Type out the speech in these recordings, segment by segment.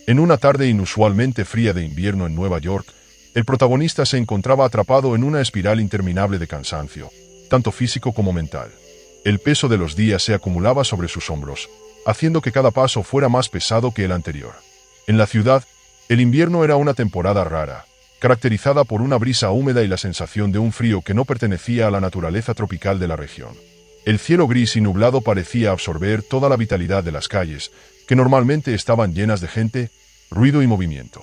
En una tarde inusualmente fría de invierno en Nueva York, el protagonista se encontraba atrapado en una espiral interminable de cansancio, tanto físico como mental. El peso de los días se acumulaba sobre sus hombros, haciendo que cada paso fuera más pesado que el anterior. En la ciudad, el invierno era una temporada rara, caracterizada por una brisa húmeda y la sensación de un frío que no pertenecía a la naturaleza tropical de la región. El cielo gris y nublado parecía absorber toda la vitalidad de las calles, que normalmente estaban llenas de gente, ruido y movimiento.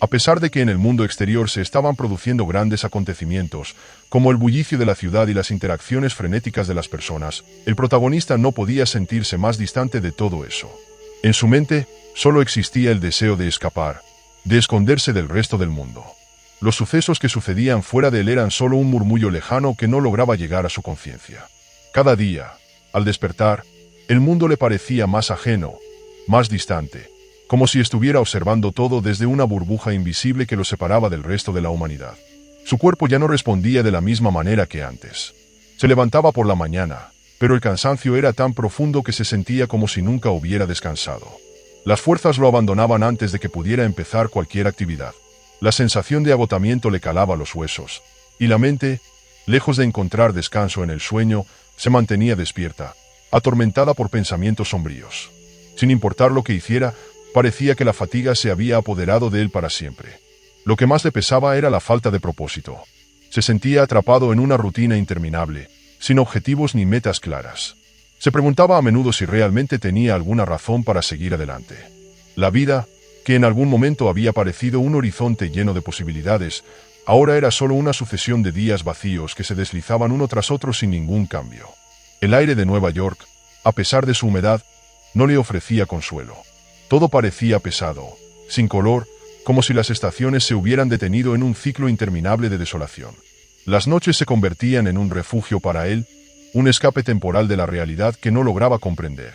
A pesar de que en el mundo exterior se estaban produciendo grandes acontecimientos, como el bullicio de la ciudad y las interacciones frenéticas de las personas, el protagonista no podía sentirse más distante de todo eso. En su mente, solo existía el deseo de escapar, de esconderse del resto del mundo. Los sucesos que sucedían fuera de él eran solo un murmullo lejano que no lograba llegar a su conciencia. Cada día, al despertar, el mundo le parecía más ajeno, más distante, como si estuviera observando todo desde una burbuja invisible que lo separaba del resto de la humanidad. Su cuerpo ya no respondía de la misma manera que antes. Se levantaba por la mañana, pero el cansancio era tan profundo que se sentía como si nunca hubiera descansado. Las fuerzas lo abandonaban antes de que pudiera empezar cualquier actividad. La sensación de agotamiento le calaba los huesos, y la mente, lejos de encontrar descanso en el sueño, se mantenía despierta, atormentada por pensamientos sombríos. Sin importar lo que hiciera, parecía que la fatiga se había apoderado de él para siempre. Lo que más le pesaba era la falta de propósito. Se sentía atrapado en una rutina interminable, sin objetivos ni metas claras. Se preguntaba a menudo si realmente tenía alguna razón para seguir adelante. La vida, que en algún momento había parecido un horizonte lleno de posibilidades, ahora era solo una sucesión de días vacíos que se deslizaban uno tras otro sin ningún cambio. El aire de Nueva York, a pesar de su humedad, no le ofrecía consuelo. Todo parecía pesado, sin color, como si las estaciones se hubieran detenido en un ciclo interminable de desolación. Las noches se convertían en un refugio para él, un escape temporal de la realidad que no lograba comprender.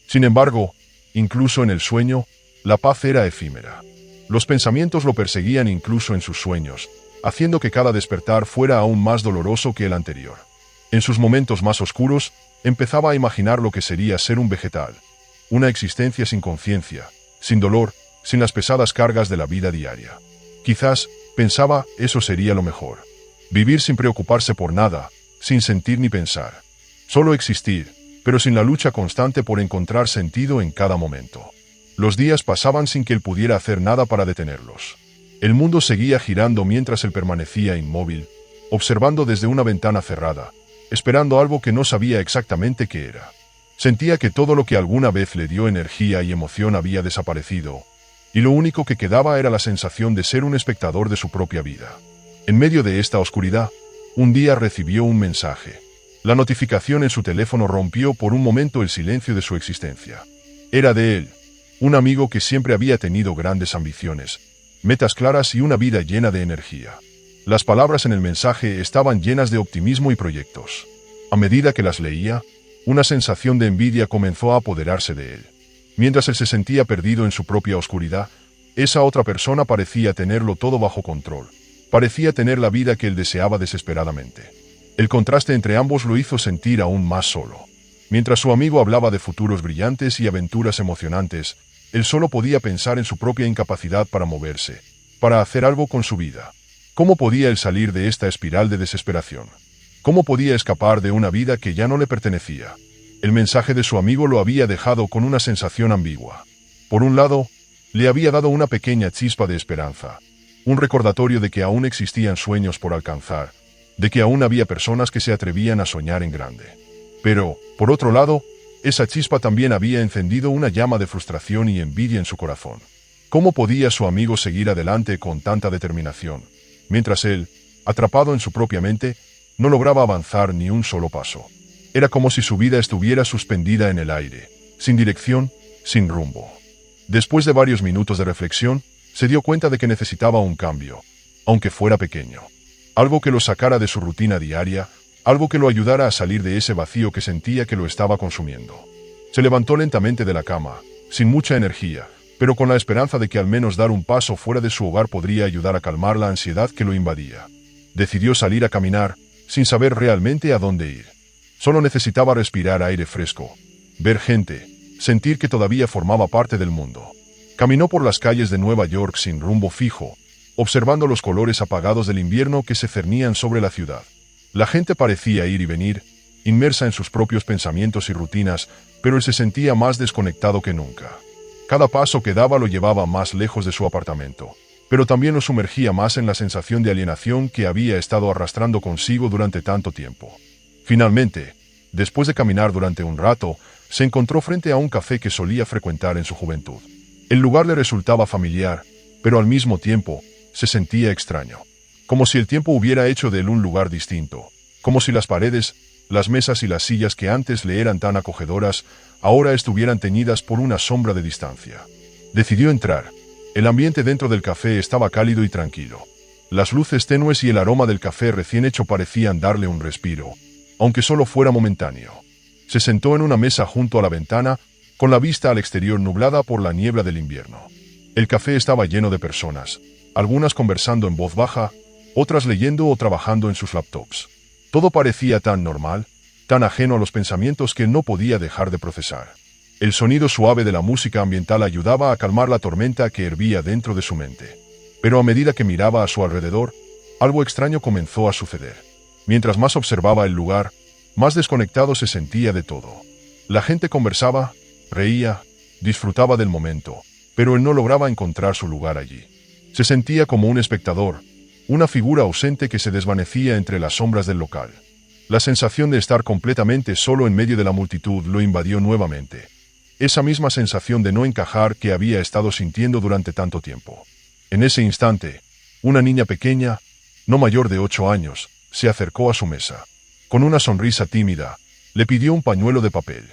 Sin embargo, incluso en el sueño, la paz era efímera. Los pensamientos lo perseguían incluso en sus sueños, haciendo que cada despertar fuera aún más doloroso que el anterior. En sus momentos más oscuros, empezaba a imaginar lo que sería ser un vegetal. Una existencia sin conciencia, sin dolor, sin las pesadas cargas de la vida diaria. Quizás, pensaba, eso sería lo mejor. Vivir sin preocuparse por nada, sin sentir ni pensar. Solo existir, pero sin la lucha constante por encontrar sentido en cada momento. Los días pasaban sin que él pudiera hacer nada para detenerlos. El mundo seguía girando mientras él permanecía inmóvil, observando desde una ventana cerrada, esperando algo que no sabía exactamente qué era. Sentía que todo lo que alguna vez le dio energía y emoción había desaparecido, y lo único que quedaba era la sensación de ser un espectador de su propia vida. En medio de esta oscuridad, un día recibió un mensaje. La notificación en su teléfono rompió por un momento el silencio de su existencia. Era de él, un amigo que siempre había tenido grandes ambiciones, metas claras y una vida llena de energía. Las palabras en el mensaje estaban llenas de optimismo y proyectos. A medida que las leía, una sensación de envidia comenzó a apoderarse de él. Mientras él se sentía perdido en su propia oscuridad, esa otra persona parecía tenerlo todo bajo control. Parecía tener la vida que él deseaba desesperadamente. El contraste entre ambos lo hizo sentir aún más solo. Mientras su amigo hablaba de futuros brillantes y aventuras emocionantes, él solo podía pensar en su propia incapacidad para moverse, para hacer algo con su vida. ¿Cómo podía él salir de esta espiral de desesperación? ¿Cómo podía escapar de una vida que ya no le pertenecía? El mensaje de su amigo lo había dejado con una sensación ambigua. Por un lado, le había dado una pequeña chispa de esperanza, un recordatorio de que aún existían sueños por alcanzar, de que aún había personas que se atrevían a soñar en grande. Pero, por otro lado, esa chispa también había encendido una llama de frustración y envidia en su corazón. ¿Cómo podía su amigo seguir adelante con tanta determinación, mientras él, atrapado en su propia mente, no lograba avanzar ni un solo paso? Era como si su vida estuviera suspendida en el aire, sin dirección, sin rumbo. Después de varios minutos de reflexión, se dio cuenta de que necesitaba un cambio, aunque fuera pequeño. Algo que lo sacara de su rutina diaria, algo que lo ayudara a salir de ese vacío que sentía que lo estaba consumiendo. Se levantó lentamente de la cama, sin mucha energía, pero con la esperanza de que al menos dar un paso fuera de su hogar podría ayudar a calmar la ansiedad que lo invadía. Decidió salir a caminar, sin saber realmente a dónde ir. Solo necesitaba respirar aire fresco, ver gente, sentir que todavía formaba parte del mundo. Caminó por las calles de Nueva York sin rumbo fijo, observando los colores apagados del invierno que se cernían sobre la ciudad. La gente parecía ir y venir, inmersa en sus propios pensamientos y rutinas, pero él se sentía más desconectado que nunca. Cada paso que daba lo llevaba más lejos de su apartamento, pero también lo sumergía más en la sensación de alienación que había estado arrastrando consigo durante tanto tiempo. Finalmente, después de caminar durante un rato, se encontró frente a un café que solía frecuentar en su juventud. El lugar le resultaba familiar, pero al mismo tiempo, se sentía extraño. Como si el tiempo hubiera hecho de él un lugar distinto. Como si las paredes, las mesas y las sillas que antes le eran tan acogedoras, ahora estuvieran teñidas por una sombra de distancia. Decidió entrar. El ambiente dentro del café estaba cálido y tranquilo. Las luces tenues y el aroma del café recién hecho parecían darle un respiro, aunque solo fuera momentáneo. Se sentó en una mesa junto a la ventana, con la vista al exterior nublada por la niebla del invierno. El café estaba lleno de personas, algunas conversando en voz baja, otras leyendo o trabajando en sus laptops. Todo parecía tan normal, tan ajeno a los pensamientos que no podía dejar de procesar. El sonido suave de la música ambiental ayudaba a calmar la tormenta que hervía dentro de su mente. Pero a medida que miraba a su alrededor, algo extraño comenzó a suceder. Mientras más observaba el lugar, más desconectado se sentía de todo. La gente conversaba, reía, disfrutaba del momento, pero él no lograba encontrar su lugar allí. Se sentía como un espectador, una figura ausente que se desvanecía entre las sombras del local. La sensación de estar completamente solo en medio de la multitud lo invadió nuevamente. Esa misma sensación de no encajar que había estado sintiendo durante tanto tiempo. En ese instante, una niña pequeña, no mayor de 8 años, se acercó a su mesa. Con una sonrisa tímida, le pidió un pañuelo de papel.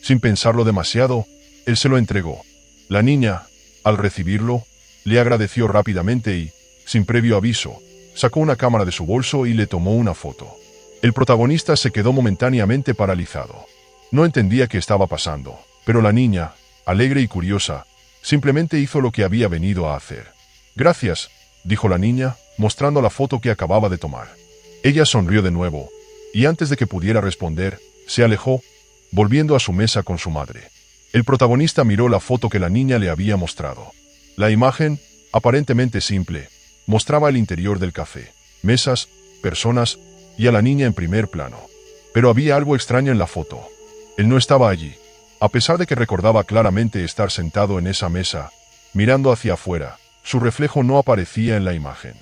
Sin pensarlo demasiado, él se lo entregó. La niña, al recibirlo, le agradeció rápidamente y, sin previo aviso, sacó una cámara de su bolso y le tomó una foto. El protagonista se quedó momentáneamente paralizado. No entendía qué estaba pasando, pero la niña, alegre y curiosa, simplemente hizo lo que había venido a hacer. «Gracias», dijo la niña, mostrando la foto que acababa de tomar. Ella sonrió de nuevo, y antes de que pudiera responder, se alejó, volviendo a su mesa con su madre. El protagonista miró la foto que la niña le había mostrado. La imagen, aparentemente simple, mostraba el interior del café, mesas, personas y a la niña en primer plano. Pero había algo extraño en la foto. Él no estaba allí. A pesar de que recordaba claramente estar sentado en esa mesa, mirando hacia afuera, su reflejo no aparecía en la imagen.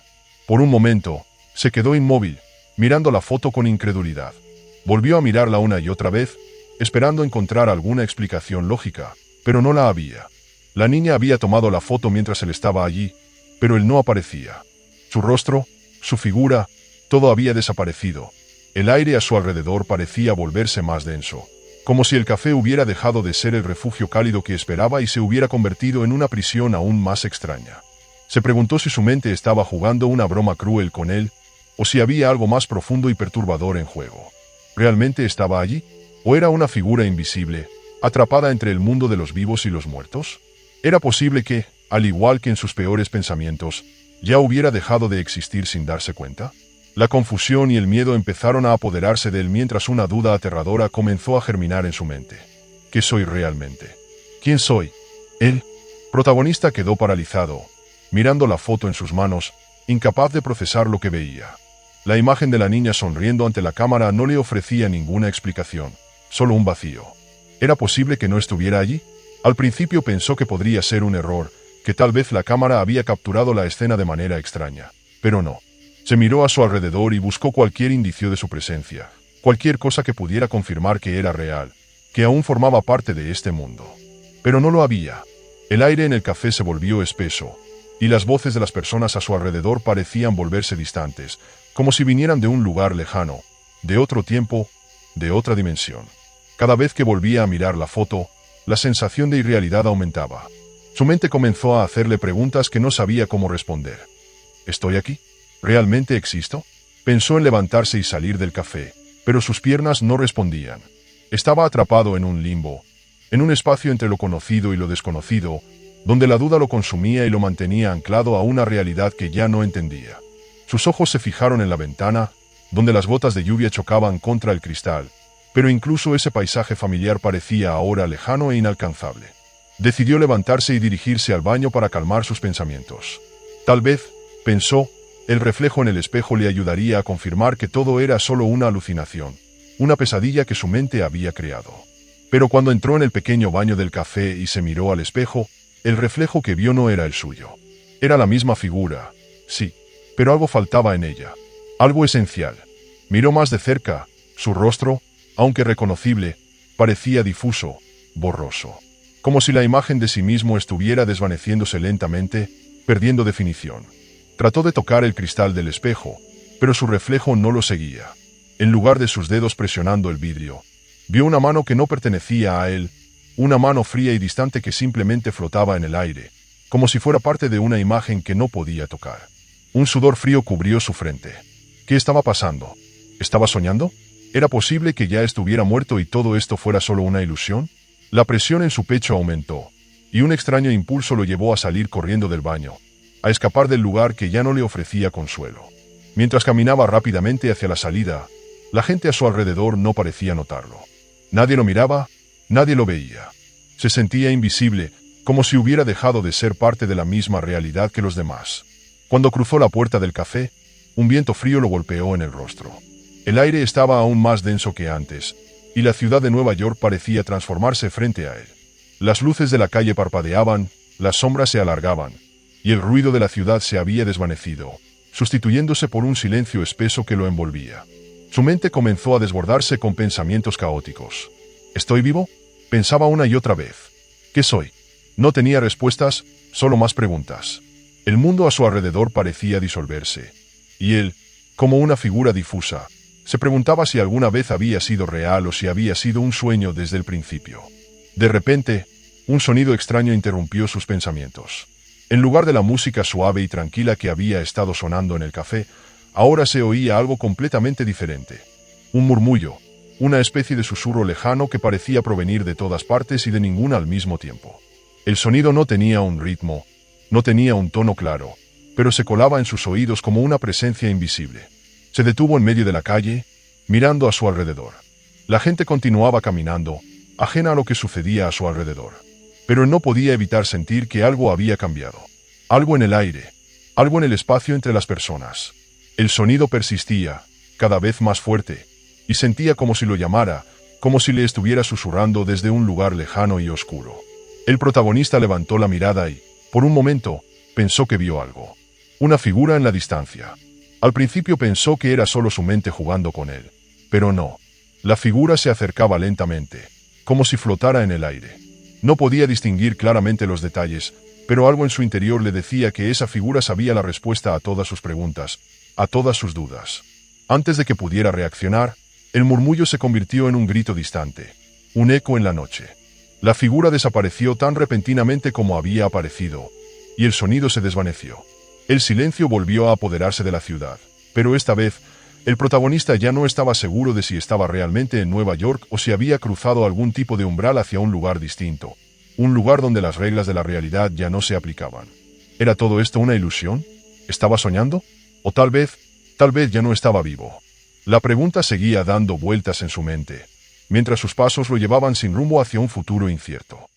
Por un momento, se quedó inmóvil, mirando la foto con incredulidad. Volvió a mirarla una y otra vez, esperando encontrar alguna explicación lógica, pero no la había. La niña había tomado la foto mientras él estaba allí, pero él no aparecía. Su rostro, su figura, todo había desaparecido. El aire a su alrededor parecía volverse más denso, como si el café hubiera dejado de ser el refugio cálido que esperaba y se hubiera convertido en una prisión aún más extraña. Se preguntó si su mente estaba jugando una broma cruel con él, o si había algo más profundo y perturbador en juego. ¿Realmente estaba allí? ¿O era una figura invisible, atrapada entre el mundo de los vivos y los muertos? Era posible que, al igual que en sus peores pensamientos, ya hubiera dejado de existir sin darse cuenta. La confusión y el miedo empezaron a apoderarse de él mientras una duda aterradora comenzó a germinar en su mente. ¿Qué soy realmente? ¿Quién soy? El protagonista quedó paralizado, mirando la foto en sus manos, incapaz de procesar lo que veía. La imagen de la niña sonriendo ante la cámara no le ofrecía ninguna explicación, solo un vacío. ¿Era posible que no estuviera allí? Al principio pensó que podría ser un error, que tal vez la cámara había capturado la escena de manera extraña, pero no. Se miró a su alrededor y buscó cualquier indicio de su presencia, cualquier cosa que pudiera confirmar que era real, que aún formaba parte de este mundo. Pero no lo había. El aire en el café se volvió espeso, y las voces de las personas a su alrededor parecían volverse distantes, como si vinieran de un lugar lejano, de otro tiempo, de otra dimensión. Cada vez que volvía a mirar la foto, la sensación de irrealidad aumentaba. Su mente comenzó a hacerle preguntas que no sabía cómo responder. ¿Estoy aquí? ¿Realmente existo? Pensó en levantarse y salir del café, pero sus piernas no respondían. Estaba atrapado en un limbo, en un espacio entre lo conocido y lo desconocido, donde la duda lo consumía y lo mantenía anclado a una realidad que ya no entendía. Sus ojos se fijaron en la ventana, donde las gotas de lluvia chocaban contra el cristal, pero incluso ese paisaje familiar parecía ahora lejano e inalcanzable. Decidió levantarse y dirigirse al baño para calmar sus pensamientos. Tal vez, pensó, el reflejo en el espejo le ayudaría a confirmar que todo era solo una alucinación, una pesadilla que su mente había creado. Pero cuando entró en el pequeño baño del café y se miró al espejo, el reflejo que vio no era el suyo. Era la misma figura, sí, pero algo faltaba en ella, algo esencial. Miró más de cerca, su rostro, aunque reconocible, parecía difuso, borroso. Como si la imagen de sí mismo estuviera desvaneciéndose lentamente, perdiendo definición. Trató de tocar el cristal del espejo, pero su reflejo no lo seguía. En lugar de sus dedos presionando el vidrio, vio una mano que no pertenecía a él, una mano fría y distante que simplemente flotaba en el aire, como si fuera parte de una imagen que no podía tocar. Un sudor frío cubrió su frente. ¿Qué estaba pasando? ¿Estaba soñando? ¿Era posible que ya estuviera muerto y todo esto fuera solo una ilusión? La presión en su pecho aumentó, y un extraño impulso lo llevó a salir corriendo del baño, a escapar del lugar que ya no le ofrecía consuelo. Mientras caminaba rápidamente hacia la salida, la gente a su alrededor no parecía notarlo. Nadie lo miraba, nadie lo veía. Se sentía invisible, como si hubiera dejado de ser parte de la misma realidad que los demás. Cuando cruzó la puerta del café, un viento frío lo golpeó en el rostro. El aire estaba aún más denso que antes, y la ciudad de Nueva York parecía transformarse frente a él. Las luces de la calle parpadeaban, las sombras se alargaban, y el ruido de la ciudad se había desvanecido, sustituyéndose por un silencio espeso que lo envolvía. Su mente comenzó a desbordarse con pensamientos caóticos. ¿Estoy vivo?, pensaba una y otra vez. ¿Qué soy? No tenía respuestas, solo más preguntas. El mundo a su alrededor parecía disolverse, y él, como una figura difusa, se preguntaba si alguna vez había sido real o si había sido un sueño desde el principio. De repente, un sonido extraño interrumpió sus pensamientos. En lugar de la música suave y tranquila que había estado sonando en el café, ahora se oía algo completamente diferente. Un murmullo, una especie de susurro lejano que parecía provenir de todas partes y de ninguna al mismo tiempo. El sonido no tenía un ritmo, no tenía un tono claro, pero se colaba en sus oídos como una presencia invisible. Se detuvo en medio de la calle, mirando a su alrededor. La gente continuaba caminando, ajena a lo que sucedía a su alrededor. Pero él no podía evitar sentir que algo había cambiado. Algo en el aire, algo en el espacio entre las personas. El sonido persistía, cada vez más fuerte, y sentía como si lo llamara, como si le estuviera susurrando desde un lugar lejano y oscuro. El protagonista levantó la mirada y, por un momento, pensó que vio algo. Una figura en la distancia. Al principio pensó que era solo su mente jugando con él, pero no. La figura se acercaba lentamente, como si flotara en el aire. No podía distinguir claramente los detalles, pero algo en su interior le decía que esa figura sabía la respuesta a todas sus preguntas, a todas sus dudas. Antes de que pudiera reaccionar, el murmullo se convirtió en un grito distante, un eco en la noche. La figura desapareció tan repentinamente como había aparecido, y el sonido se desvaneció. El silencio volvió a apoderarse de la ciudad, pero esta vez, el protagonista ya no estaba seguro de si estaba realmente en Nueva York o si había cruzado algún tipo de umbral hacia un lugar distinto, un lugar donde las reglas de la realidad ya no se aplicaban. ¿Era todo esto una ilusión? ¿Estaba soñando? ¿O tal vez ya no estaba vivo? La pregunta seguía dando vueltas en su mente, mientras sus pasos lo llevaban sin rumbo hacia un futuro incierto.